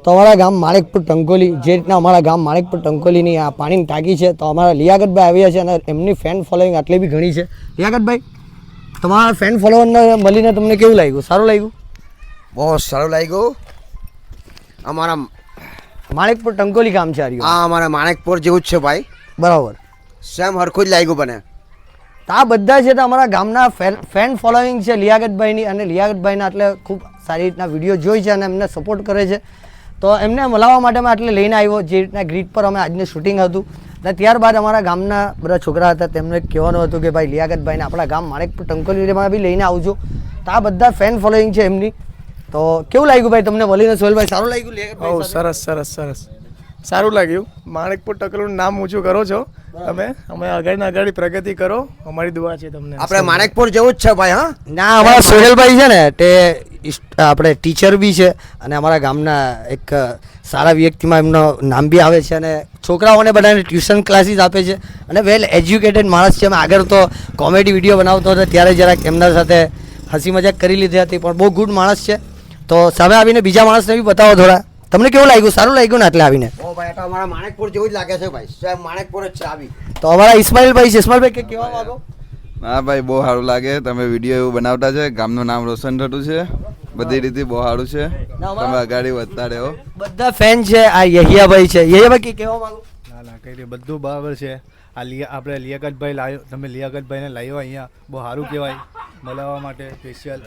તો અમારા ગામ માણેકપુર ટંકોલી જે રીતના અમારા ગામ માણેકપુર ટંકોલીની આ પાણીની ટાંકી છે તો અમારા લિયાકતભાઈ આવ્યા છે અને એમની ફેન ફોલોઈંગ આટલી બી ઘણી છે. લિયાકતભાઈ, તમારા ફેન ફોલોવરને મળીને તમને કેવું લાગ્યું? સારું લાગ્યું? બહુ સારું લાગ્યું. અમારા માણેકપુર ટંકોલી ગામ છે આ અમારા માણેકપુર જેવું જ છે ભાઈ. બરાબર, સેમ હરખું જ લાગ્યું મને. તો આ બધા છે તો અમારા ગામના ફેન ફોલોઈંગ છે લિયાકતભાઈની અને લિયાકતભાઈના એટલે ખૂબ સારી રીતના વિડીયો જોઈ છે અને એમને સપોર્ટ કરે છે. તો એમને મળવા માટે મેં આટલે લઈને આવ્યો જે રીતના ગ્રીડ પર અમે આજનું શૂટિંગ હતું અને ત્યારબાદ અમારા ગામના બધા છોકરા હતા તેમને કહેવાનું હતું કે ભાઈ લિયાકતભાઈને આપણા ગામ માણેકપુર ટંકોલીમાં બી લઈને આવજો. તો આ બધા ફેન ફોલોઈંગ છે એમની. તો કેવું લાગ્યું ભાઈ તમને મળીને? સોહેલભાઈ, સારું લાગ્યું? લિયાકતભાઈ, સરસ સરસ સરસ સારું લાગ્યું. માણેકપુર ટંકોલીનું નામ ઊંચું કરો છો તમે. અમે આગળ પ્રગતિ કરો, અમારી દુઆ છે તમને. આપણે માણેકપુર જેવું જ છે ભાઈ. હા ના, અમારા સોહેલભાઈ છે ને તે આપણે ટીચર બી છે અને અમારા ગામના એક સારા વ્યક્તિમાં એમનું નામ બી આવે છે અને છોકરાઓને બધાને ટ્યુશન ક્લાસીસ આપે છે અને વેલ એજ્યુકેટેડ માણસ છે. અમે આગળ તો કોમેડી વિડીયો બનાવતો હતો ત્યારે જરાક એમના સાથે હસી મજાક કરી લીધી હતી પણ બહુ ગુડ માણસ છે. તો સામે આવીને બીજા માણસને બી બતાવો થોડા. તમને કેવું લાગ્યું? સારું લાગ્યું ને એટલે આવીને? ઓ ભાઈ, તો અમારા માણેકપુર જેવું જ લાગે છે ભાઈ. સેમ માણેકપુર જ છે આવી. તો અમારા ઇસ્માઇલભાઈ છે. ઇસ્માઇલભાઈ કે કહેવા માંગો? હા ભાઈ, બહુ સારું લાગે. તમે વિડીયો એવું બનાવતા છે, ગામનું નામ રોશન થતું છે, બધી રીતે બહુ સારું છે. તમે આગળ વધતા રહો. બધા ફેન છે. આ યહિયાભાઈ છે. યહિયાભાઈ કે કહેવા માંગો? ના કઈ બધું બરાબર છે. આપણે લિયાકતભાઈ લાવ્યો, તમે લિયાકતભાઈને લાવ્યો અહીંયા, બહુ સારું કહેવાય. મળવા માટે સ્પેશિયલ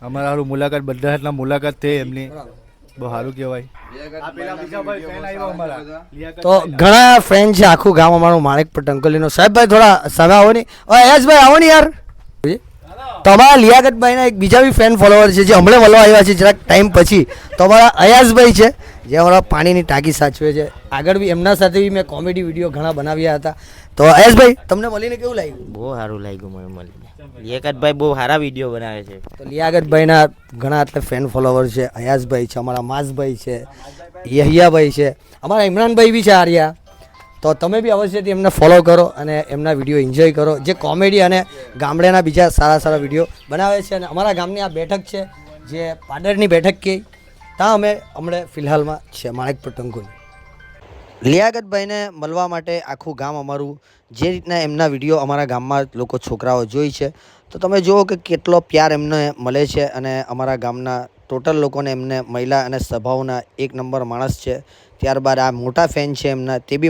અમારા સારું મુલાકાત, બધા એટલા મુલાકાત થઈ એમની, બહુ સારું કહેવાય. તો ઘણા ફ્રેન્ડ છે આખું ગામ અમારું માણેકપુર ટંકોલીનો. સાહેબભાઈ થોડા સામે આવો નહીં. અયાસભાઈ આવો ને યાર. તો અમારા લિયાકતભાઈના એક બીજા બી ફેન ફોલોવર છે જે હમણાં મળવા આવ્યા છે જરાક ટાઈમ પછી. તો અમારા અયાસભાઈ છે જે અમારા પાણીની ટાંકી સાચવે છે. આગળ બી એમના સાથે બી મેં કોમેડી વિડીયો ઘણા બનાવ્યા હતા. તો અયાસભાઈ, તમને મળીને કેવું લાગ્યું? બહુ સારું લાગ્યું મને મળીને. લિયાકતભાઈ બહુ સારા વિડીયો બનાવે છે. તો લિયાકતભાઈના ઘણા એટલે ફેન ફોલોવર છે. અયાસભાઈ છે, અમારા માસભાઈ છે, યહિયાભાઈ છે, અમારા ઇમરાનભાઈ બી છે આર્યા. તો તમે બી અવશ્યથી એમને ફોલો કરો અને એમના વિડીયો એન્જોય કરો જે કોમેડી અને ગામડાના બીજા સારા સારા વિડીયો બનાવે છે. અને અમારા ગામની આ બેઠક છે જે પાડરની બેઠક કહે, ત્યાં અમે હમણાં ફિલહાલમાં છે માણેકપુર ટંકોલી. લિયાકતભાઈને મળવા માટે આખું ગામ અમારું જે રીતના એમના વિડીયો અમારા ગામમાં લોકો છોકરાઓ જોઈ છે તો તમે જુઓ કે કેટલો પ્યાર એમને મળે છે. અને અમારા ગામના ટોટલ લોકોને એમને મહિલા અને સભાઓના એક નંબર માણસ છે. ત્યારબાદ આ મોટા ફેન છે એમના તે બી